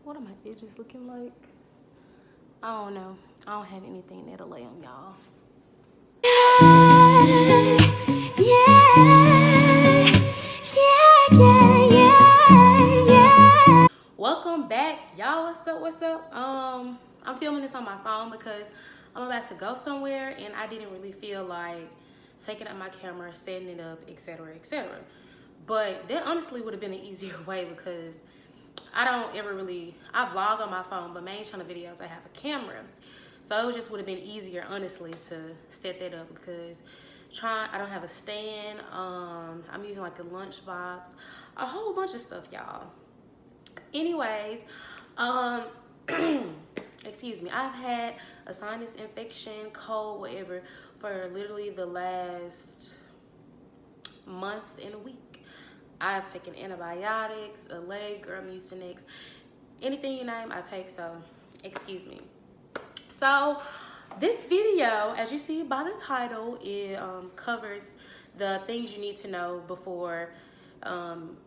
What are my edges looking like? I don't know. I don't have anything that'll lay on y'all. Welcome back, y'all. What's up? I'm filming this on my phone because I'm about to go somewhere and I didn't really feel like taking out my camera, setting it up, etc., etc. But that honestly would have been an easier way because I vlog on my phone, but main channel videos I have a camera. So it just would have been easier, honestly, to set that up because I don't have a stand. I'm using like a lunchbox, a whole bunch of stuff, y'all. Anyways, excuse me, I've had a sinus infection, cold, whatever, for literally the last month and a week. I've taken antibiotics, Allegra, Mucinex, anything you name, I take, so excuse me. So this video, as you see by the title, it covers the things you need to know before,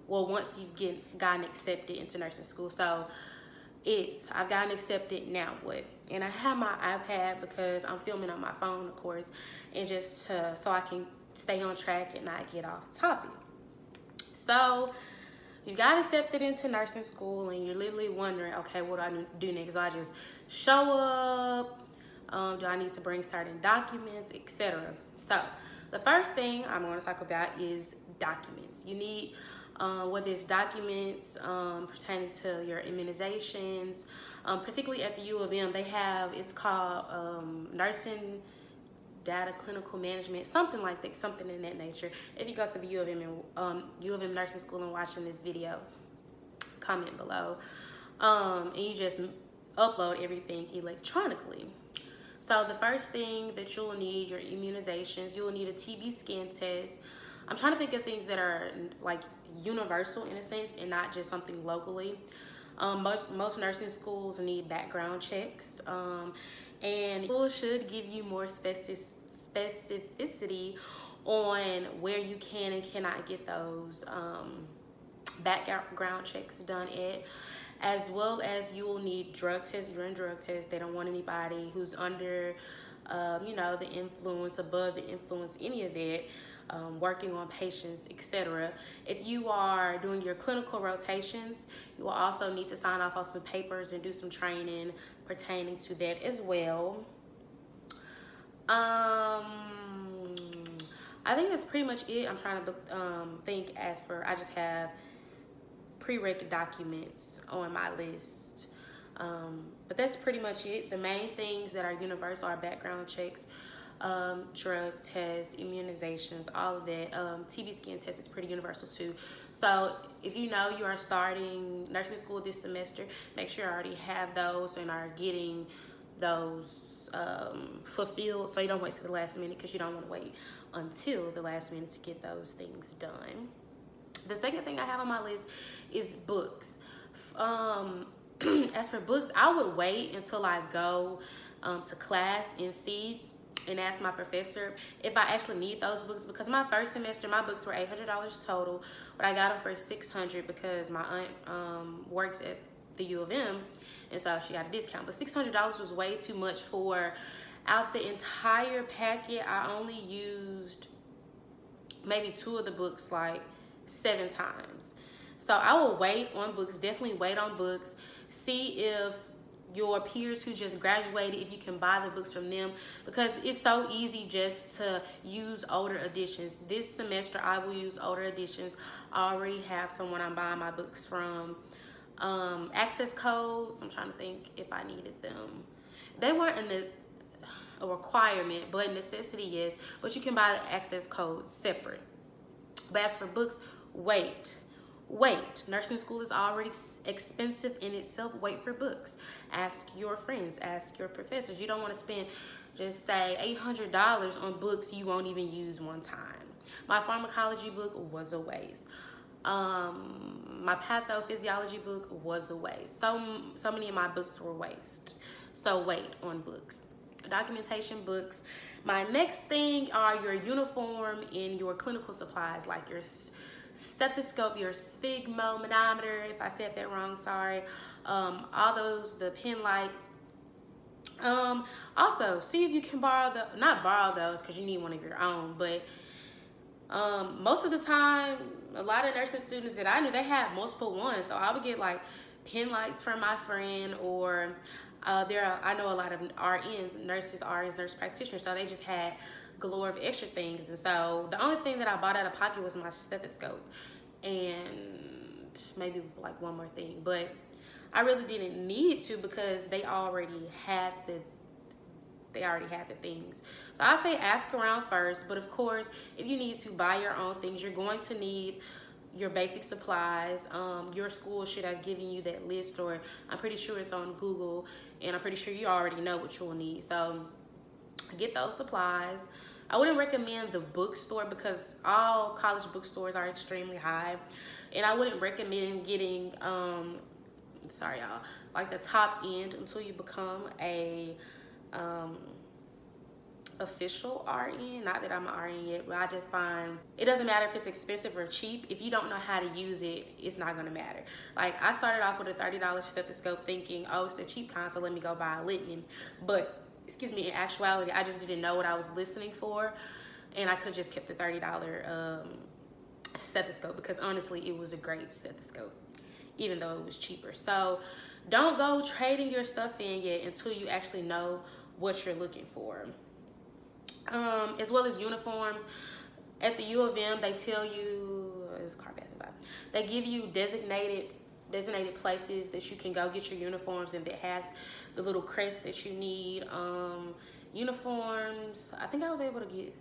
once you've gotten accepted into nursing school. So I've gotten accepted, now what? And I have my iPad because I'm filming on my phone, of course, and just so I can stay on track and not get off topic. So you got accepted into nursing school and you're literally wondering, okay, what do I do next? Do I just show up? Do I need to bring certain documents, etc.? So the first thing I'm going to talk about is documents. You need, whether it's documents pertaining to your immunizations, particularly at the U of M, they have, it's called nursing data clinical management, something like that, something in that nature. If you go to the U of M nursing school and watching this video, comment below, and you just upload everything electronically. So the first thing that you'll need, your immunizations, you'll need a TB scan test. I'm trying to think of things that are like universal in a sense and not just something locally. Most nursing schools need background checks, and school should give you more specificity on where you can and cannot get those background checks done at, as well as you will need drug tests, urine drug tests. They don't want anybody who's under the influence, above the influence, any of that, working on patients, etc. If you are doing your clinical rotations, you will also need to sign off on some papers and do some training pertaining to that as well. I think that's pretty much it. I'm trying to think as for, I just have prereq documents on my list. But that's pretty much it. The main things that are universal are background checks, drug tests, immunizations, all of that. TB scan test is pretty universal too. So if you know you are starting nursing school this semester, make sure you already have those and are getting those fulfilled, so you don't wait to the last minute, because you don't want to wait until the last minute to get those things done. The second thing I have on my list is books. As for books, I would wait until I go to class and see and ask my professor if I actually need those books, because my first semester, my books were $800 total, but I got them for $600 because my aunt works at the U of M, and so she got a discount. But $600 was way too much for, out the entire packet, I only used maybe 2 of the books like 7 times. So I will wait on books, definitely wait on books. See if your peers who just graduated, if you can buy the books from them, because it's so easy just to use older editions. This semester I will use older editions. I already have someone I'm buying my books from. Access codes, I'm trying to think if I needed them. They weren't a requirement, but a necessity, yes. But you can buy the access codes separate. But as for books, wait. Nursing school is already expensive in itself. Wait for books. Ask your friends, ask your professors. You don't want to spend, just say, $800 on books you won't even use one time. My pharmacology book was a waste. My pathophysiology book was a waste. So many of my books were waste. So wait on books. Documentation, books. My next thing are your uniform and your clinical supplies, like your stethoscope, your sphygmomanometer, if I said that wrong, sorry. All those, the pen lights. Also, see if you can not borrow those because you need one of your own, but most of the time, a lot of nursing students that I knew, they had multiple ones. So I would get like pen lights from my friend, or I know a lot of RNs, nurse practitioners, so they just had galore of extra things. And so the only thing that I bought out of pocket was my stethoscope and maybe like one more thing, but I really didn't need to because they already had the things. So I say ask around first, but of course, if you need to buy your own things, you're going to need your basic supplies. Your school should have given you that list, or I'm pretty sure it's on Google, and I'm pretty sure you already know what you'll need. So get those supplies. I wouldn't recommend the bookstore because all college bookstores are extremely high, and I wouldn't recommend getting sorry y'all, like the top end until you become a official RN. Not that I'm an RN yet, but I just find it doesn't matter if it's expensive or cheap. If you don't know how to use it, it's not gonna matter. Like I started off with a $30 stethoscope thinking, oh, it's the cheap kind, so let me go buy a Littman. But excuse me, in actuality, I just didn't know what I was listening for, and I could have just kept the $30 stethoscope because honestly, it was a great stethoscope, even though it was cheaper. So don't go trading your stuff in yet until you actually know what you're looking for. As well as uniforms. At the U of M, they tell you, there's a car passing by, they give you designated places that you can go get your uniforms, and that has the little crest that you need. Uniforms, I think I was able to get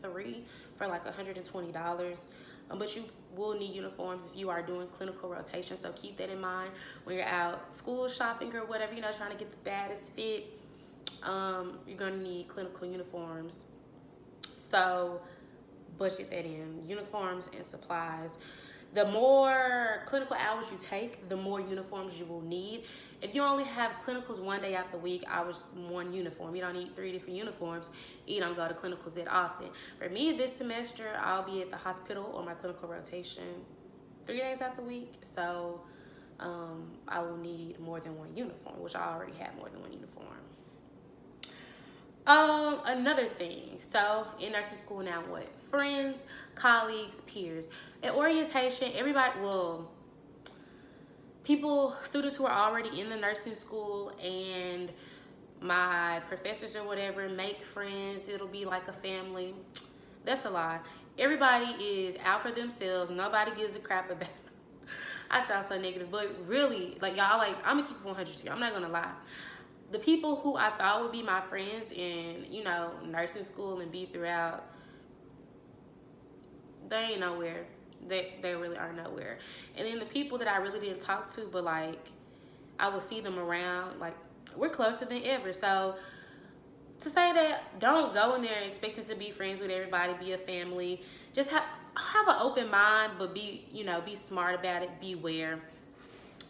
3 for like $120. But you will need uniforms if you are doing clinical rotation, so keep that in mind when you're out school shopping or whatever, trying to get the baddest fit. You're gonna need clinical uniforms, so budget that in. Uniforms and supplies. The more clinical hours you take, the more uniforms you will need. If you only have clinicals one day out the week, I was one uniform. You don't need 3 different uniforms. You don't go to clinicals that often. For me, this semester, I'll be at the hospital on my clinical rotation 3 days out the week. So I will need more than one uniform, which I already have more than one uniform. Another thing, so in nursing school now, what? Friends, colleagues, peers. At orientation, everybody, students who are already in the nursing school and my professors or whatever make friends. It'll be like a family. That's a lie. Everybody is out for themselves. Nobody gives a crap about them. I sound so negative, but really, like y'all, like I'm gonna keep it 100 to you. I'm not gonna lie. The people who I thought would be my friends in, nursing school and be throughout, they ain't nowhere. They really are nowhere. And then the people that I really didn't talk to, but like I would see them around, like we're closer than ever. So to say that, don't go in there expecting to be friends with everybody, be a family. Just have an open mind, but be smart about it, beware.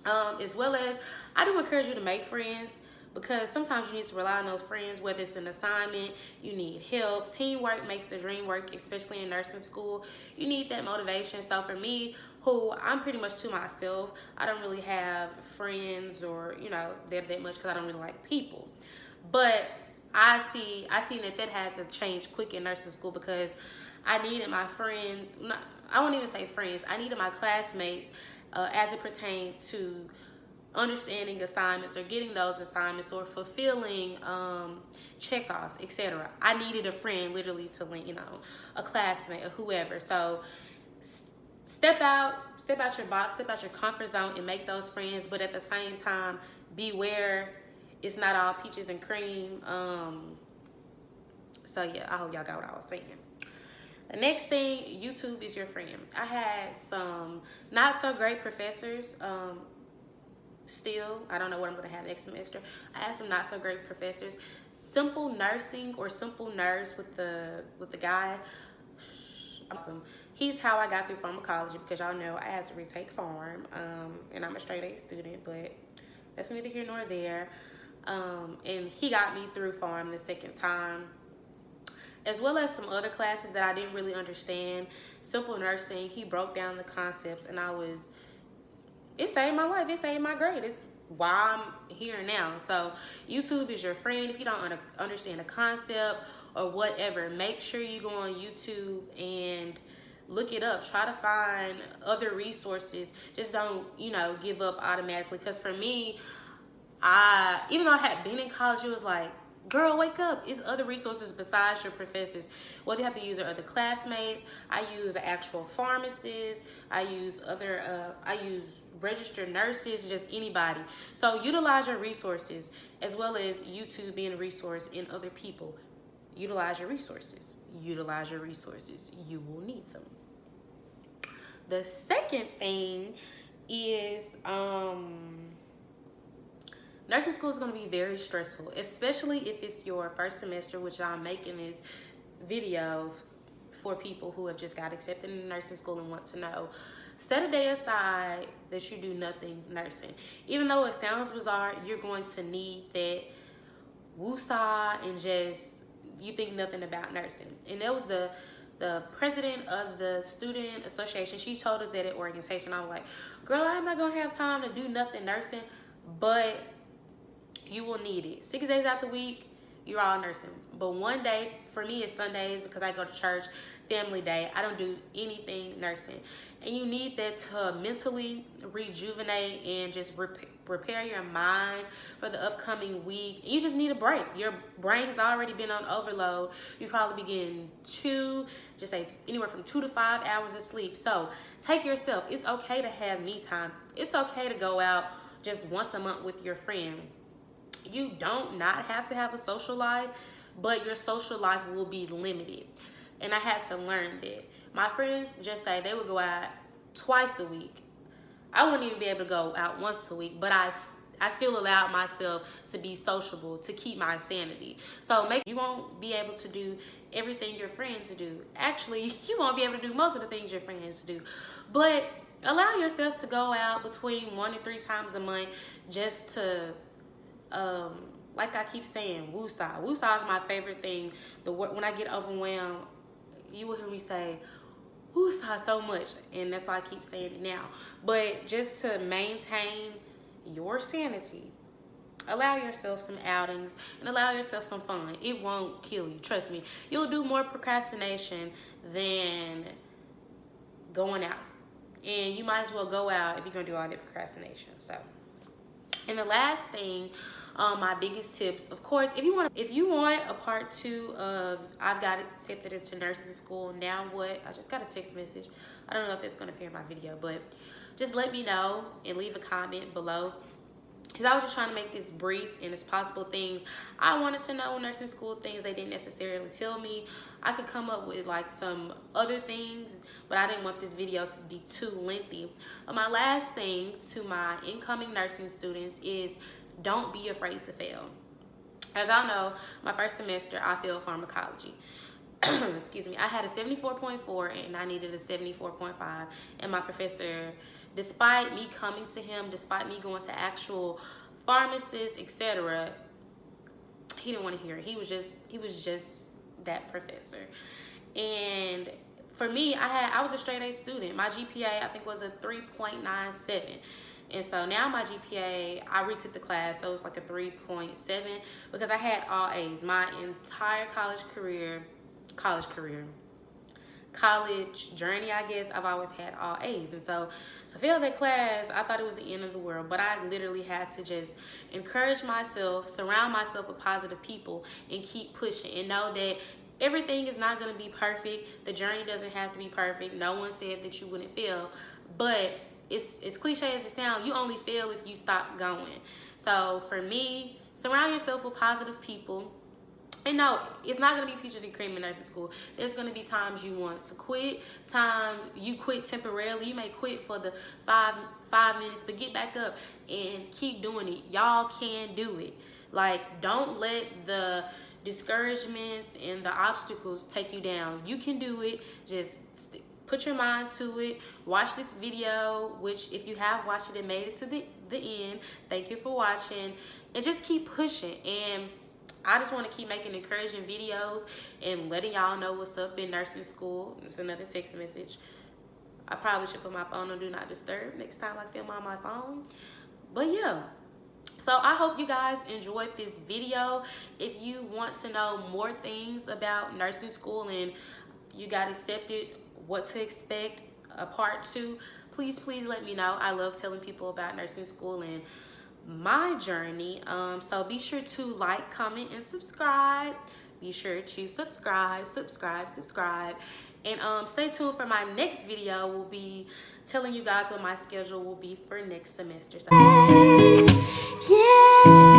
As well as, I do encourage you to make friends, because sometimes you need to rely on those friends, whether it's an assignment, you need help. Teamwork makes the dream work, especially in nursing school. You need that motivation. So for me, who I'm pretty much to myself, I don't really have friends or, that much because I don't really like people. But I seen that had to change quick in nursing school, because I needed my friend, I won't even say friends, I needed my classmates as it pertained to understanding assignments or getting those assignments or fulfilling checkoffs, etc. I needed a friend literally to link, a classmate or whoever. So step out your box, step out your comfort zone and make those friends, but at the same time, beware, it's not all peaches and cream. So yeah, I hope y'all got what I was saying. The next thing, YouTube is your friend. I had some not so great professors. Still, I don't know what I'm going to have next semester. I had some not so great professors. Simple nursing or simple nurse with the guy. Awesome. He's how I got through pharmacology, because y'all know I had to retake pharm, and I'm a straight A student, but that's neither here nor there. And he got me through pharm the second time. as well as some other classes that I didn't really understand. Simple nursing, he broke down the concepts, and it saved my life. It saved my grade. It's why I'm here now. So YouTube is your friend. If you don't understand a concept or whatever, make sure you go on YouTube and look it up. Try to find other resources. Just don't, give up automatically. Because for me, even though I had been in college, it was like, girl, wake up. It's other resources besides your professors. Whether you have to use your other classmates, I use the actual pharmacists, I use registered nurses, just anybody. So utilize your resources, as well as YouTube being a resource in other people. Utilize your resources. Utilize your resources. You will need them. The second thing is nursing school is going to be very stressful, especially if it's your first semester, which I'm making this video for people who have just got accepted in nursing school and want to know. Set a day aside that you do nothing nursing. Even though it sounds bizarre, you're going to need that woosah and just, you think nothing about nursing. And that was the president of the student association. She told us that at orientation. I was like, girl, I'm not going to have time to do nothing nursing, but you will need it. 6 days out the week, you're all nursing. But one day, for me, it's Sundays because I go to church, family day. I don't do anything nursing. And you need that to mentally rejuvenate and just repair your mind for the upcoming week. You just need a break. Your brain has already been on overload. You probably be getting anywhere from 2 to 5 hours of sleep. So take yourself. It's okay to have me time. It's okay to go out just once a month with your friend. You don't not have to have a social life, but your social life will be limited. And I had to learn that. My friends just say they would go out twice a week. I wouldn't even be able to go out once a week, but I still allowed myself to be sociable, to keep my sanity. So you won't be able to do everything your friends do. Actually, you won't be able to do most of the things your friends do. But allow yourself to go out between 1 and 3 times a month just to, like I keep saying, woosah. Woosah is my favorite thing. When I get overwhelmed, you will hear me say woosah so much, and that's why I keep saying it now. But just to maintain your sanity, allow yourself some outings and allow yourself some fun. It won't kill you, trust me. You'll do more procrastination than going out, and you might as well go out if you're gonna do all that procrastination. So, and the last thing, my biggest tips, of course, if you want a part 2 of I've got accepted into nursing school, now what? I just got a text message. I don't know if that's going to appear in my video, but just let me know and leave a comment below, because I was just trying to make this brief and as possible things I wanted to know in nursing school, things they didn't necessarily tell me. I could come up with like some other things, but I didn't want this video to be too lengthy. My last thing to my incoming nursing students is don't be afraid to fail. As y'all know, my first semester, I failed pharmacology. Excuse me. I had a 74.4 and I needed a 74.5. And my professor, despite me coming to him, despite me going to actual pharmacists, etc., he didn't want to hear it. He was just that professor. And for me, I was a straight A student. My GPA, I think, was a 3.97. And so now my GPA, I retook the class, so it's like a 3.7 because I had all A's. My entire college journey, I guess, I've always had all A's. And so to fail that class, I thought it was the end of the world. But I literally had to just encourage myself, surround myself with positive people, and keep pushing and know that everything is not going to be perfect. The journey doesn't have to be perfect. No one said that you wouldn't fail. But it's cliche as it sounds, you only fail if you stop going. So for me, surround yourself with positive people. And no, it's not going to be peaches and cream in nursing school. There's going to be times you want to quit, time you quit temporarily. You may quit for the five minutes, but get back up and keep doing it. Y'all can do it. Like, don't let the discouragements and the obstacles take you down. You can do it. Just put your mind to it. Watch this video, which if you have watched it and made it to the end, thank you for watching. And just keep pushing. And I just want to keep making encouraging videos and letting y'all know what's up in nursing school. It's another text message. I probably should put my phone on Do Not Disturb next time I film on my phone. But yeah. So I hope you guys enjoyed this video. If you want to know more things about nursing school and you got accepted, what to expect, a part 2, please let me know. I love telling people about nursing school and my journey. So be sure to like, comment, and subscribe. Be sure to subscribe. And stay tuned for my next video. We'll be telling you guys what my schedule will be for next semester. So yeah.